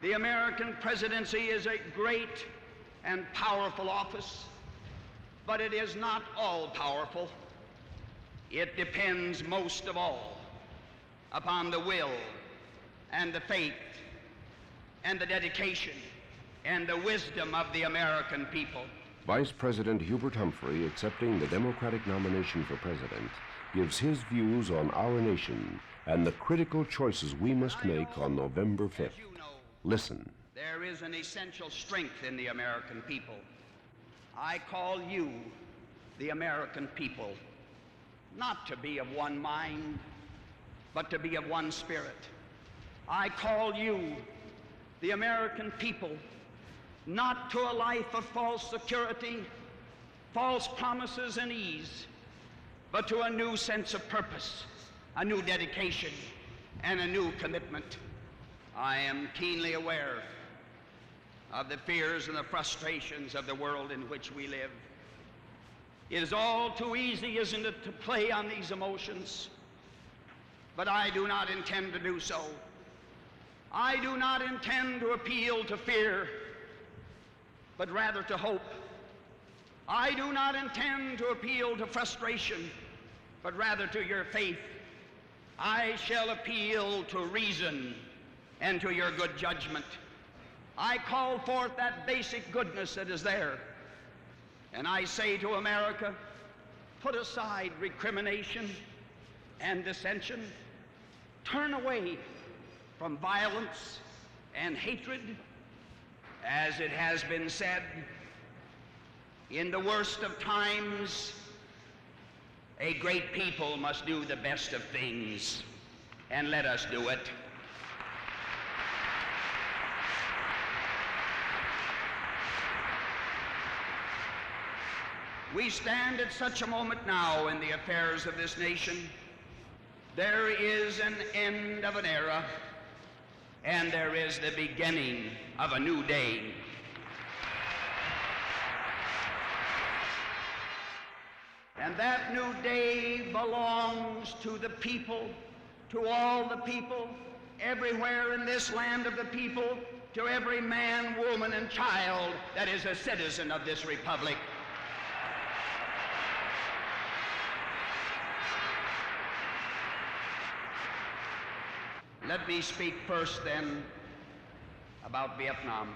The American presidency is a great and powerful office, but it is not all-powerful. It depends most of all upon the will and the faith and the dedication and the wisdom of the American people. Vice President Hubert Humphrey, accepting the Democratic nomination for president, gives his views on our nation and the critical choices we must make on November 5th. Listen. There is an essential strength in the American people. I call you, the American people, not to be of one mind, but to be of one spirit. I call you, the American people, not to a life of false security, false promises and ease, but to a new sense of purpose, a new dedication, and a new commitment. I am keenly aware of the fears and the frustrations of the world in which we live. It is all too easy, isn't it, to play on these emotions? But I do not intend to do so. I do not intend to appeal to fear, but rather to hope. I do not intend to appeal to frustration, but rather to your faith. I shall appeal to reason and to your good judgment. I call forth that basic goodness that is there. And I say to America, put aside recrimination and dissension. Turn away from violence and hatred. As it has been said, in the worst of times, a great people must do the best of things, and let us do it. We stand at such a moment now in the affairs of this nation. There is an end of an era, and there is the beginning of a new day. And that new day belongs to the people, to all the people, everywhere in this land of the people, to every man, woman, and child that is a citizen of this republic. Let me speak first, then, about Vietnam.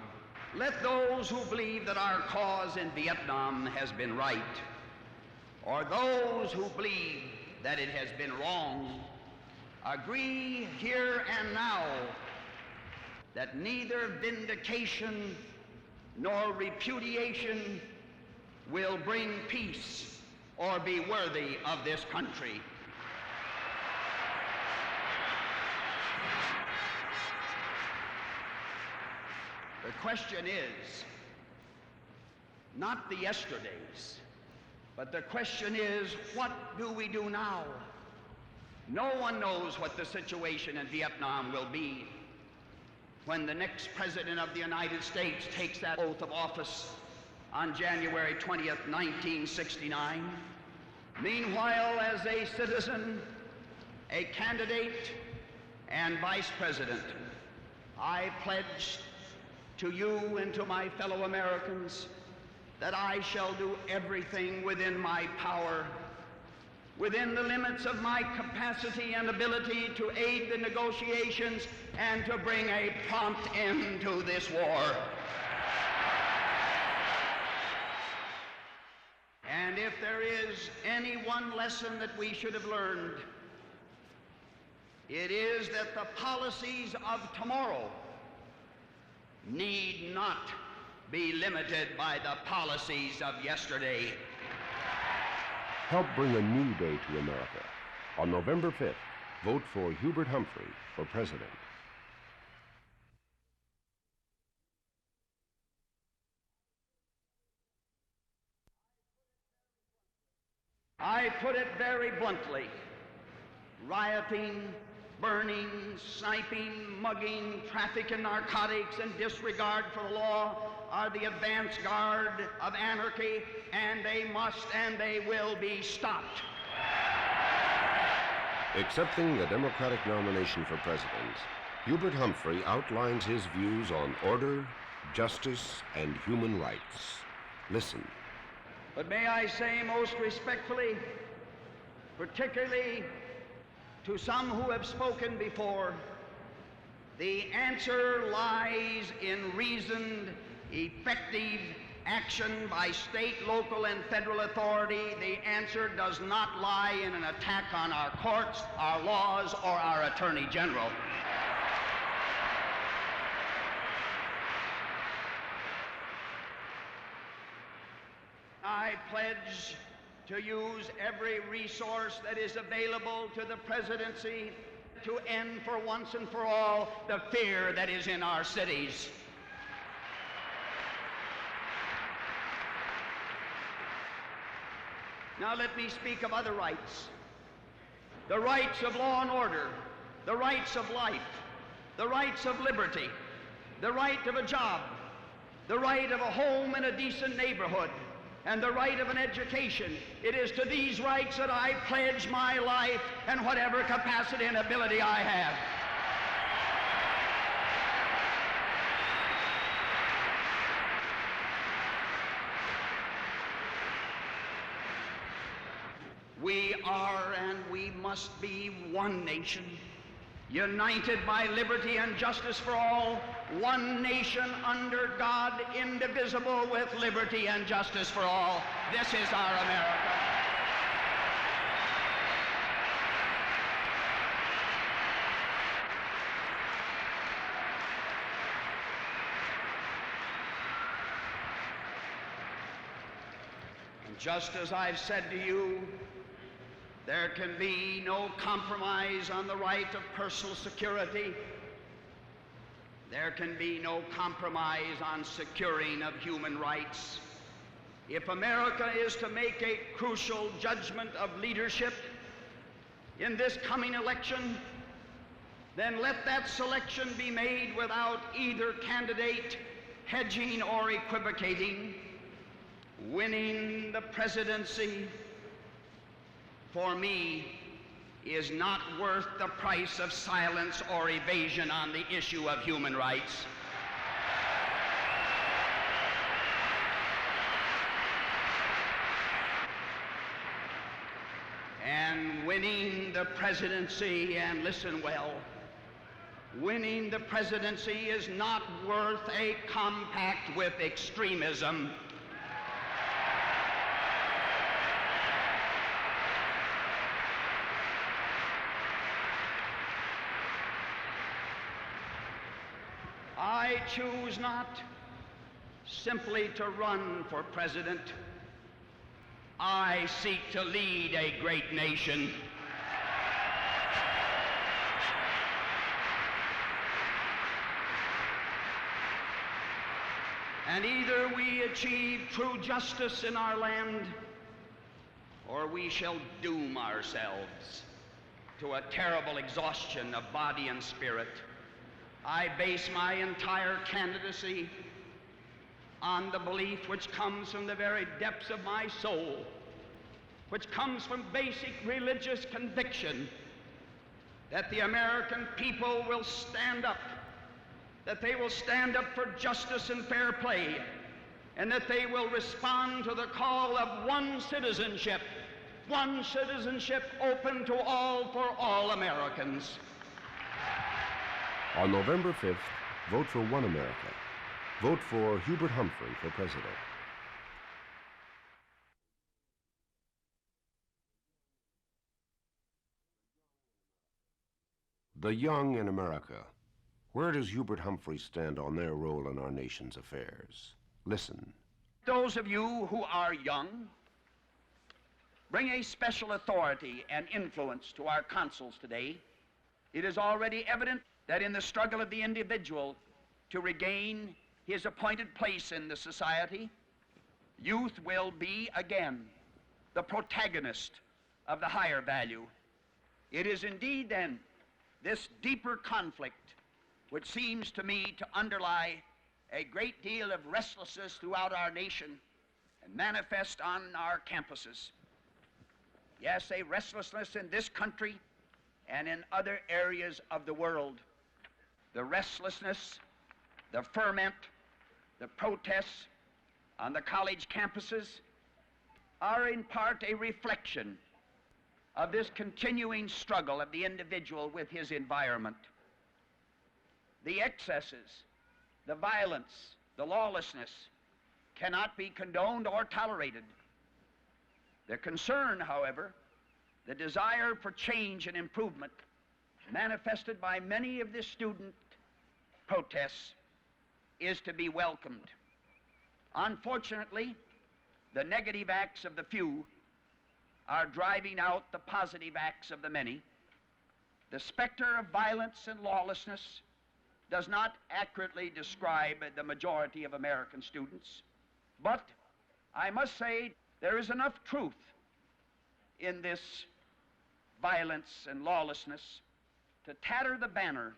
Let those who believe that our cause in Vietnam has been right, or those who believe that it has been wrong, agree here and now that neither vindication nor repudiation will bring peace or be worthy of this country. The question is not the yesterdays, but the question is, what do we do now? No one knows what the situation in Vietnam will be when the next President of the United States takes that oath of office on January 20th, 1969. Meanwhile, as a citizen, a candidate, and vice president, I pledge to you and to my fellow Americans that I shall do everything within my power, within the limits of my capacity and ability, to aid the negotiations and to bring a prompt end to this war. And if there is any one lesson that we should have learned, it is that the policies of tomorrow need not be limited by the policies of yesterday. Help bring a new day to America. On November 5th, vote for Hubert Humphrey for president. I put it very bluntly. Rioting, burning, sniping, mugging, traffic in narcotics, and disregard for the law are the advance guard of anarchy, and they must and they will be stopped. Accepting the Democratic nomination for president, Hubert Humphrey outlines his views on order, justice, and human rights. Listen. But may I say most respectfully, particularly to some who have spoken before, the answer lies in reasoned, effective action by state, local, and federal authority. The answer does not lie in an attack on our courts, our laws, or our Attorney General. I pledge to use every resource that is available to the presidency to end for once and for all the fear that is in our cities. Now let me speak of other rights. The rights of law and order, the rights of life, the rights of liberty, the right of a job, the right of a home in a decent neighborhood, and the right of an education. It is to these rights that I pledge my life and whatever capacity and ability I have. We are and we must be one nation, united by liberty and justice for all, one nation under God, indivisible with liberty and justice for all. This is our America. And just as I've said to you, there can be no compromise on the right of personal security. There can be no compromise on securing of human rights. If America is to make a crucial judgment of leadership in this coming election, then let that selection be made without either candidate hedging or equivocating. Winning the presidency, for me, is not worth the price of silence or evasion on the issue of human rights. And winning the presidency, and listen well, winning the presidency is not worth a compact with extremism. I choose not simply to run for president. I seek to lead a great nation. And either we achieve true justice in our land, or we shall doom ourselves to a terrible exhaustion of body and spirit. I base my entire candidacy on the belief which comes from the very depths of my soul, which comes from basic religious conviction, that the American people will stand up, that they will stand up for justice and fair play, and that they will respond to the call of one citizenship open to all for all Americans. On November 5th, vote for One America. Vote for Hubert Humphrey for president. The young in America. Where does Hubert Humphrey stand on their role in our nation's affairs? Listen. Those of you who are young bring a special authority and influence to our consuls today. It is already evident that in the struggle of the individual to regain his appointed place in the society, youth will be again the protagonist of the higher value. It is indeed then this deeper conflict which seems to me to underlie a great deal of restlessness throughout our nation and manifest on our campuses. Yes, a restlessness in this country and in other areas of the world. the restlessness, the ferment, the protests on the college campuses are in part a reflection of this continuing struggle of the individual with his environment. The excesses, the violence, the lawlessness cannot be condoned or tolerated. The concern, however, the desire for change and improvement manifested by many of the student protests is to be welcomed. Unfortunately, the negative acts of the few are driving out the positive acts of the many. The specter of violence and lawlessness does not accurately describe the majority of American students, but I must say there is enough truth in this violence and lawlessness to tatter the banner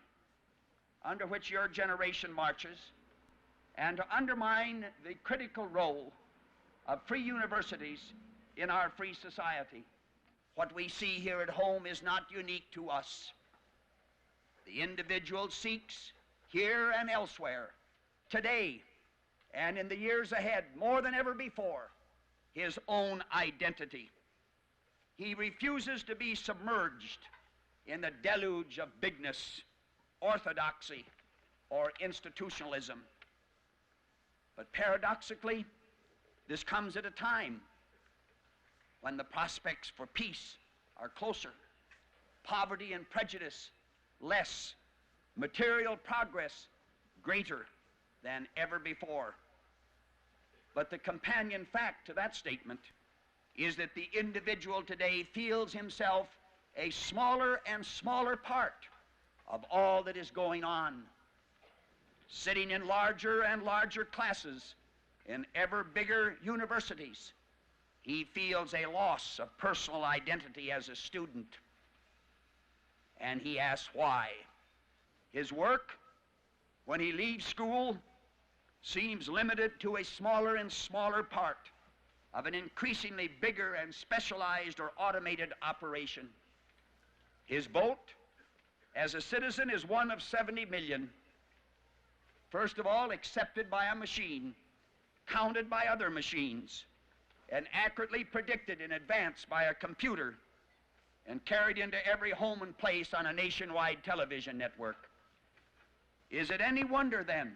under which your generation marches and to undermine the critical role of free universities in our free society. What we see here at home is not unique to us. The individual seeks here and elsewhere, today and in the years ahead, more than ever before, his own identity. He refuses to be submerged in the deluge of bigness, orthodoxy, or institutionalism. But paradoxically, this comes at a time when the prospects for peace are closer, poverty and prejudice less, material progress greater than ever before. But the companion fact to that statement is that the individual today feels himself a smaller and smaller part of all that is going on, sitting in larger and larger classes in ever bigger universities. He feels a loss of personal identity as a student, and he asks why. His work, when he leaves school, seems limited to a smaller and smaller part of an increasingly bigger and specialized or automated operation. His vote as a citizen is one of 70 million. First of all, accepted by a machine, counted by other machines, and accurately predicted in advance by a computer, and carried into every home and place on a nationwide television network. Is it any wonder then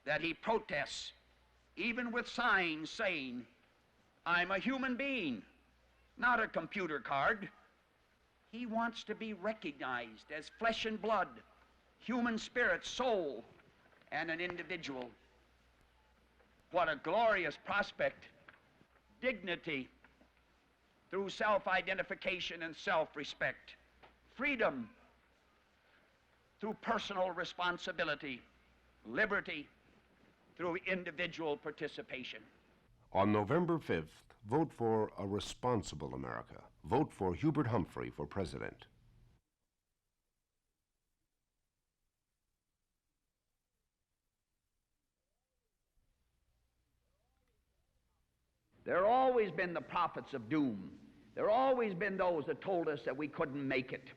that he protests, even with signs saying, "I'm a human being, not a computer card"? He wants to be recognized as flesh and blood, human spirit, soul, and an individual. What a glorious prospect. Dignity through self-identification and self-respect. Freedom through personal responsibility. Liberty through individual participation. On November 5th, vote for a responsible America. Vote for Hubert Humphrey for president. There have always been the prophets of doom. There have always been those that told us that we couldn't make it.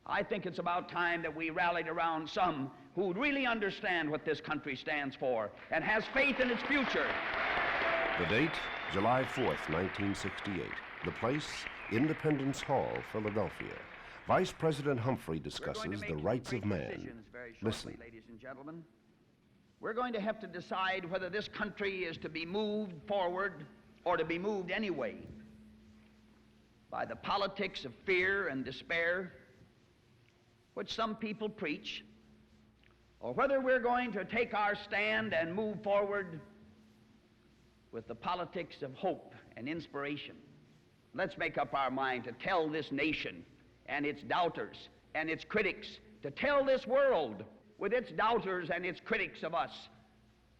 I think it's about time that we rallied around some who really understand what this country stands for and has faith in its future. The date, July 4th, 1968. The place, Independence Hall, Philadelphia. Vice President Humphrey discusses the rights of man. Listen. Ladies and gentlemen, we're going to have to decide whether this country is to be moved forward or to be moved anyway by the politics of fear and despair, which some people preach, or whether we're going to take our stand and move forward with the politics of hope and inspiration. Let's make up our mind to tell this nation and its doubters and its critics, to tell this world with its doubters and its critics of us,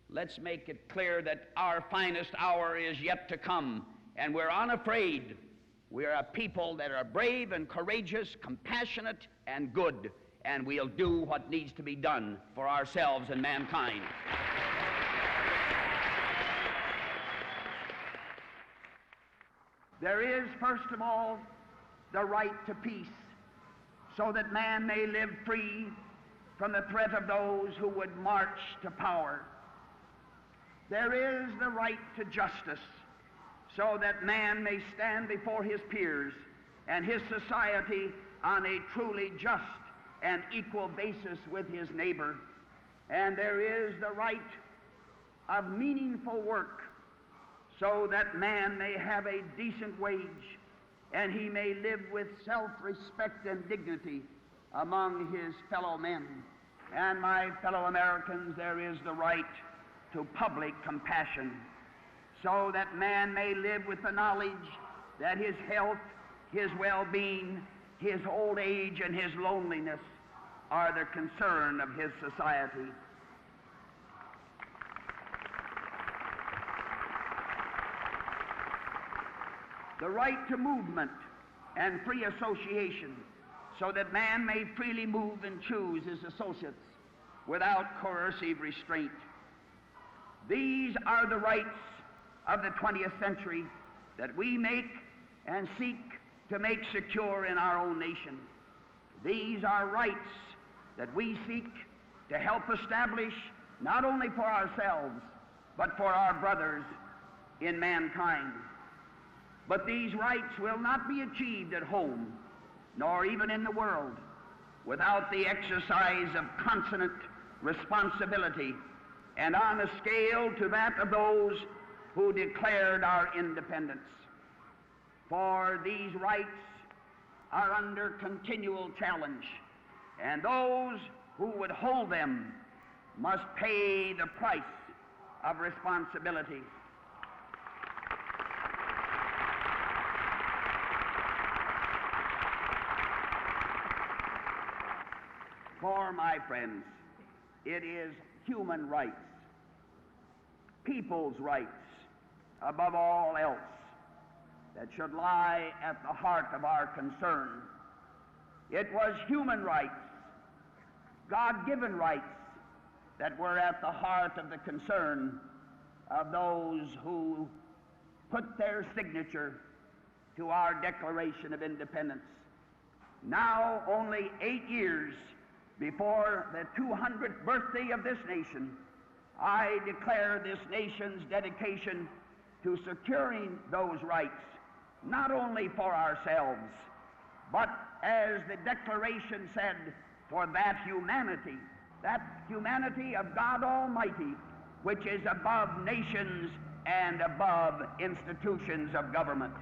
let's make it clear that our finest hour is yet to come, and we're unafraid. We're a people that are brave and courageous, compassionate and good, and we'll do what needs to be done for ourselves and mankind. There is, first of all, the right to peace, so that man may live free from the threat of those who would march to power. There is the right to justice, so that man may stand before his peers and his society on a truly just and equal basis with his neighbor. And there is the right of meaningful work, so that man may have a decent wage and he may live with self-respect and dignity among his fellow men. And my fellow Americans, there is the right to public compassion, so that man may live with the knowledge that his health, his well-being, his old age, and his loneliness are the concern of his society. The right to movement and free association, so that man may freely move and choose his associates without coercive restraint. These are the rights of the 20th century that we make and seek to make secure in our own nation. These are rights that we seek to help establish not only for ourselves, but for our brothers in mankind. But these rights will not be achieved at home, nor even in the world, without the exercise of consonant responsibility and on a scale to that of those who declared our independence. For these rights are under continual challenge, and those who would hold them must pay the price of responsibility. For my friends, it is human rights, people's rights, above all else, that should lie at the heart of our concern. It was human rights, God-given rights, that were at the heart of the concern of those who put their signature to our Declaration of Independence. Now, only 8 years before the 200th birthday of this nation, I declare this nation's dedication to securing those rights, not only for ourselves, but, as the Declaration said, for that humanity of God Almighty, which is above nations and above institutions of government.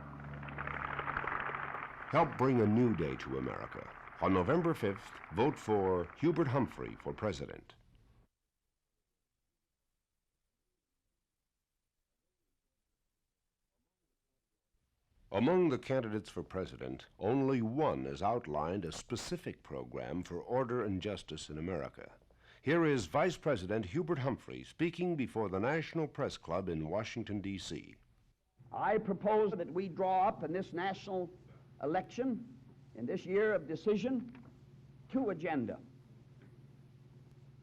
Help bring a new day to America. On November 5th, vote for Hubert Humphrey for president. Among the candidates for president, only one has outlined a specific program for order and justice in America. Here is Vice President Hubert Humphrey speaking before the National Press Club in Washington, D.C. I propose that we draw up in this national election, in this year of decision, two agenda.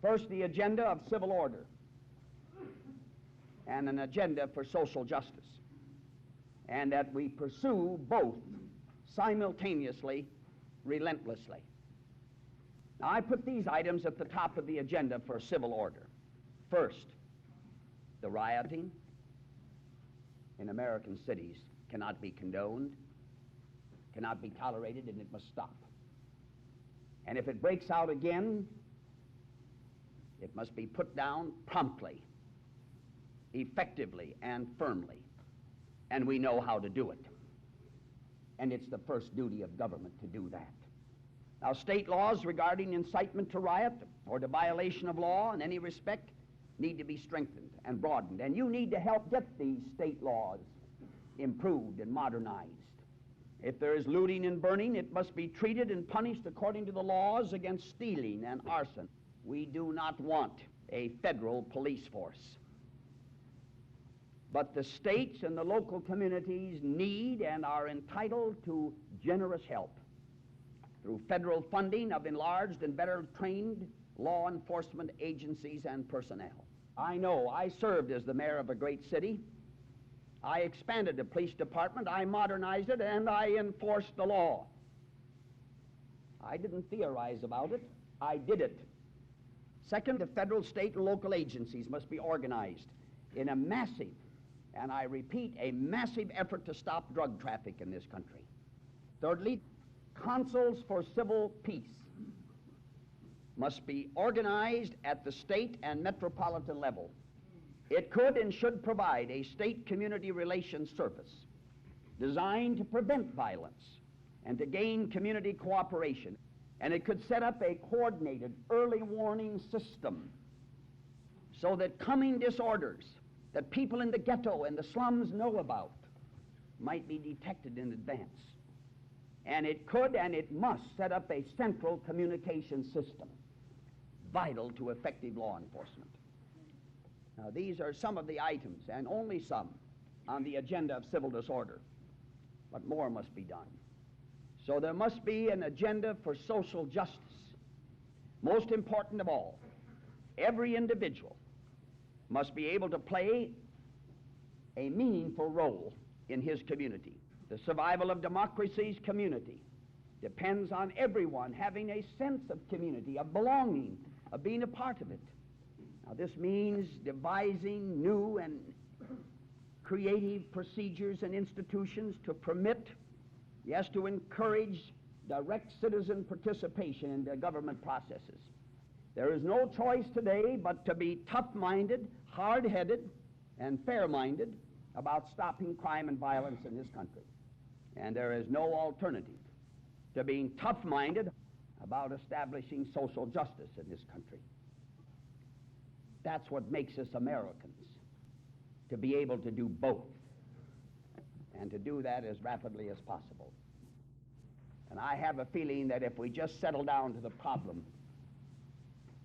First, the agenda of civil order, and an agenda for social justice, and that we pursue both simultaneously, relentlessly. Now, I put these items at the top of the agenda for civil order. First, the rioting in American cities cannot be condoned, cannot be tolerated, and it must stop. And if it breaks out again, it must be put down promptly, effectively, and firmly. And we know how to do it. And it's the first duty of government to do that. Now, state laws regarding incitement to riot or to violation of law in any respect need to be strengthened and broadened. And you need to help get these state laws improved and modernized. If there is looting and burning, it must be treated and punished according to the laws against stealing and arson. We do not want a federal police force. But the states and the local communities need and are entitled to generous help through federal funding of enlarged and better trained law enforcement agencies and personnel. I know I served as the mayor of a great city. I expanded the police department, I modernized it, and I enforced the law. I didn't theorize about it, I did it. Second, the federal, state, and local agencies must be organized in a massive, and I repeat, a massive effort to stop drug traffic in this country. Thirdly, councils for civil peace must be organized at the state and metropolitan level. It could and should provide a state community relations service designed to prevent violence and to gain community cooperation. And it could set up a coordinated early warning system so that coming disorders that people in the ghetto and the slums know about might be detected in advance. And it could and it must set up a central communication system vital to effective law enforcement. Now, these are some of the items, and only some, on the agenda of civil disorder, but more must be done. So there must be an agenda for social justice. Most important of all, every individual must be able to play a meaningful role in his community. The survival of democracy's community depends on everyone having a sense of community, of belonging, of being a part of it. Now, this means devising new and creative procedures and institutions to permit, yes, to encourage direct citizen participation in the government processes. There is no choice today but to be tough-minded, hard-headed, and fair-minded about stopping crime and violence in this country. And there is no alternative to being tough-minded about establishing social justice in this country. That's what makes us Americans, to be able to do both, and to do that as rapidly as possible. And I have a feeling that if we just settle down to the problem,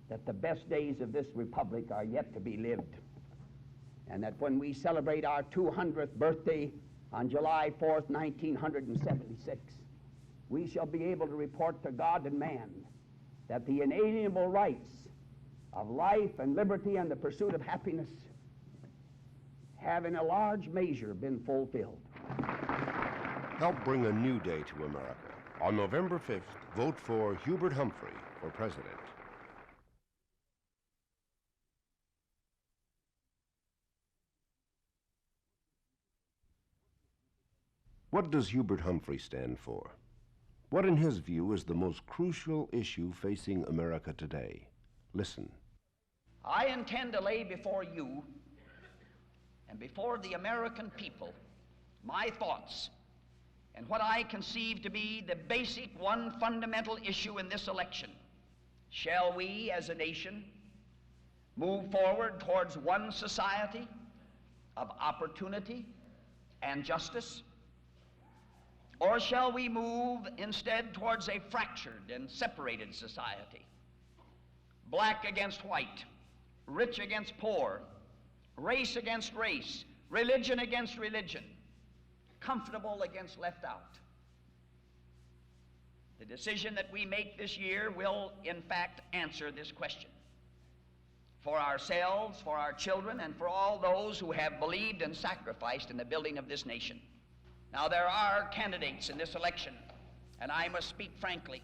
that the best days of this republic are yet to be lived, and that when we celebrate our 200th birthday on July 4th, 1976, we shall be able to report to God and man that the inalienable rights of life and liberty and the pursuit of happiness have in a large measure been fulfilled. Help bring a new day to America. On November 5th, vote for Hubert Humphrey for president. What does Hubert Humphrey stand for? What, in his view, is the most crucial issue facing America today? Listen. I intend to lay before you and before the American people my thoughts and what I conceive to be the basic one fundamental issue in this election. Shall we, as a nation, move forward towards one society of opportunity and justice? Or shall we move instead towards a fractured and separated society? Black against white, rich against poor, race against race, religion against religion, comfortable against left out. The decision that we make this year will, in fact, answer this question. For ourselves, for our children, and for all those who have believed and sacrificed in the building of this nation. Now, there are candidates in this election, and I must speak frankly.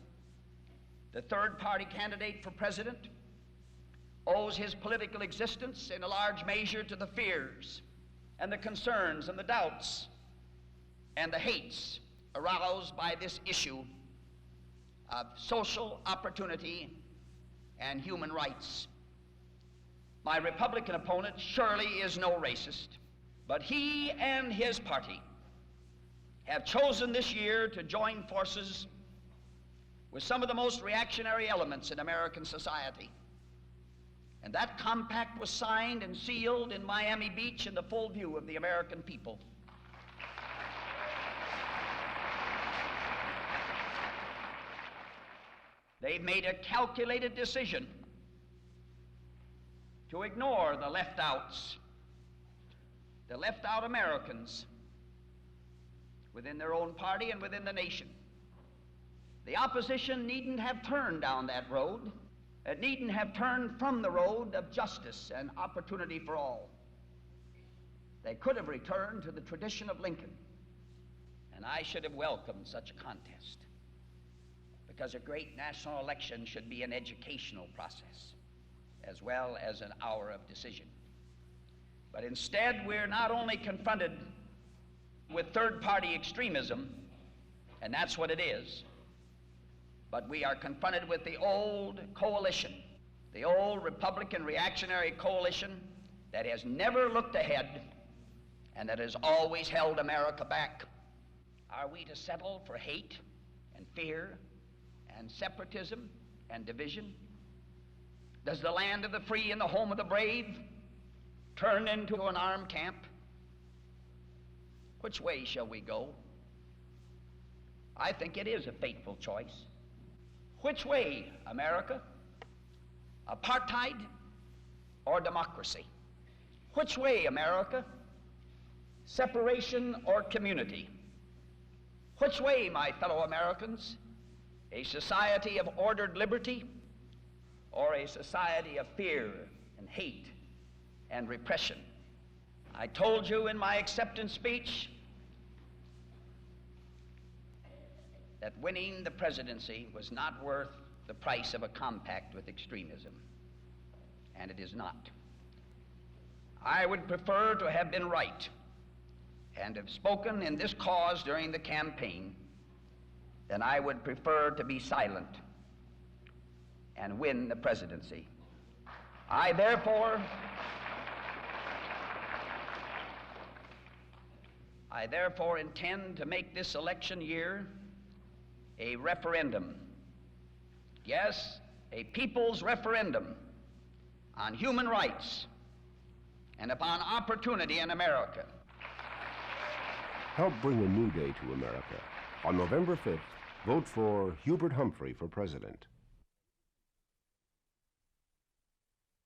The third-party candidate for president owes his political existence in a large measure to the fears and the concerns and the doubts and the hates aroused by this issue of social opportunity and human rights. My Republican opponent surely is no racist, but he and his party have chosen this year to join forces with some of the most reactionary elements in American society. And that compact was signed and sealed in Miami Beach in the full view of the American people. They've made a calculated decision to ignore the left outs, the left out Americans within their own party and within the nation. The opposition needn't have turned down that road. It needn't have turned from the road of justice and opportunity for all. They could have returned to the tradition of Lincoln, and I should have welcomed such a contest, because a great national election should be an educational process. as well as an hour of decision. But instead, we're not only confronted with third-party extremism, and that's what it is, but we are confronted with the old coalition, the old Republican reactionary coalition that has never looked ahead and that has always held America back. Are we to settle for hate and fear and separatism and division? Does the land of the free and the home of the brave turn into an armed camp? Which way shall we go? I think it is a fateful choice. Which way, America? Apartheid or democracy? Which way, America? Separation or community? Which way, my fellow Americans? A society of ordered liberty or a society of fear and hate and repression? I told you in my acceptance speech that winning the presidency was not worth the price of a compact with extremism, and it is not. I would prefer to have been right and have spoken in this cause during the campaign than I would prefer to be silent and win the presidency. I therefore intend to make this election year a referendum, yes, a people's referendum on human rights and upon opportunity in America. Help bring a new day to America. On November 5th, vote for Hubert Humphrey for president.